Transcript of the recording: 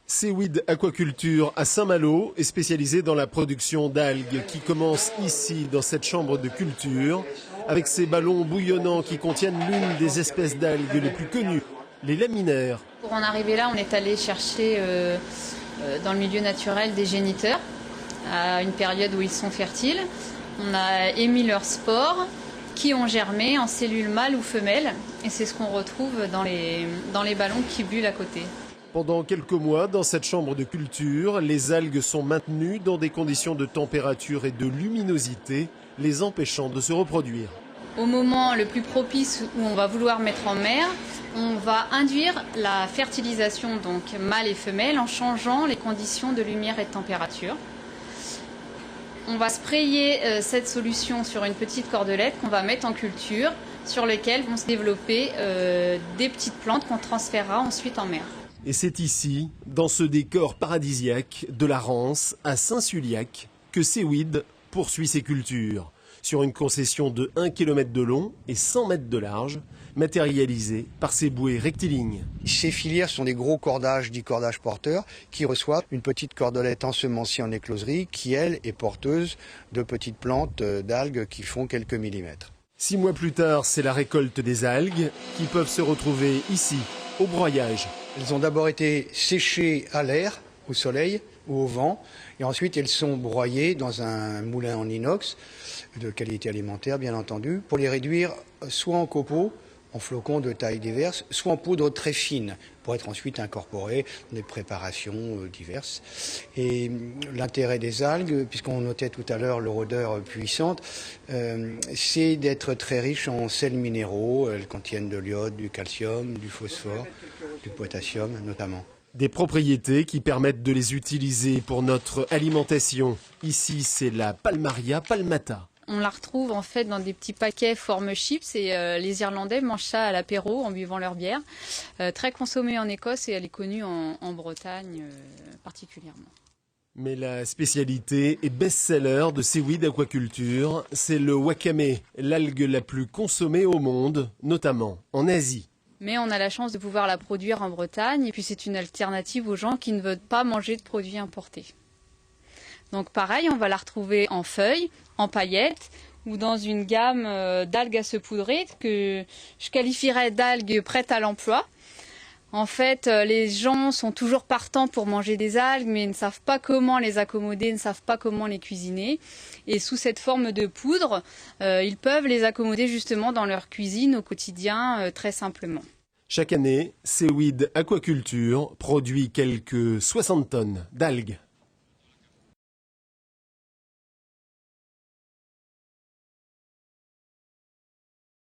Seaweed Aquaculture à Saint-Malo est spécialisée dans la production d'algues qui commence ici dans cette chambre de culture avec ces ballons bouillonnants qui contiennent l'une des espèces d'algues les plus connues, les laminaires. Pour en arriver là, on est allé chercher dans le milieu naturel des géniteurs à une période où ils sont fertiles. On a émis leurs spores qui ont germé en cellules mâles ou femelles et c'est ce qu'on retrouve dans les ballons qui bullent à côté. Pendant quelques mois, dans cette chambre de culture, les algues sont maintenues dans des conditions de température et de luminosité, les empêchant de se reproduire. Au moment le plus propice où on va vouloir mettre en mer, on va induire la fertilisation, donc mâle et femelle, en changeant les conditions de lumière et de température. On va sprayer cette solution sur une petite cordelette qu'on va mettre en culture, sur lesquelles vont se développer des petites plantes qu'on transférera ensuite en mer. Et c'est ici, dans ce décor paradisiaque de la Rance à Saint-Suliac, que Seaweed poursuit ses cultures. Sur une concession de 1 km de long et 100 mètres de large, matérialisée par ces bouées rectilignes. Ces filières sont des gros cordages, dits cordages porteurs, qui reçoivent une petite cordelette ensemencée en écloserie qui, elle, est porteuse de petites plantes d'algues qui font quelques millimètres. 6 mois plus tard, c'est la récolte des algues qui peuvent se retrouver ici, au broyage. Elles ont d'abord été séchées à l'air, au soleil ou au vent, et ensuite elles sont broyées dans un moulin en inox, de qualité alimentaire bien entendu, pour les réduire soit en copeaux, en flocons de tailles diverses, soit en poudre très fine, pour être ensuite incorporées dans des préparations diverses. Et l'intérêt des algues, puisqu'on notait tout à l'heure leur odeur puissante, c'est d'être très riches en sels minéraux. Elles contiennent de l'iode, du calcium, du phosphore, du potassium notamment. Des propriétés qui permettent de les utiliser pour notre alimentation. Ici, c'est la Palmaria palmata. On la retrouve en fait dans des petits paquets forme chips et les Irlandais mangent ça à l'apéro en buvant leur bière. Très consommée en Écosse et elle est connue en Bretagne particulièrement. Mais la spécialité et best-seller de Seaweed Aquaculture, c'est le wakame, l'algue la plus consommée au monde, notamment en Asie. Mais on a la chance de pouvoir la produire en Bretagne et puis c'est une alternative aux gens qui ne veulent pas manger de produits importés. Donc pareil, on va la retrouver en feuilles, en paillettes ou dans une gamme d'algues à se poudrer que je qualifierais d'algues prêtes à l'emploi. En fait, les gens sont toujours partants pour manger des algues mais ne savent pas comment les accommoder, ne savent pas comment les cuisiner. Et sous cette forme de poudre, ils peuvent les accommoder justement dans leur cuisine au quotidien très simplement. Chaque année, Seaweed Aquaculture produit quelques 60 tonnes d'algues.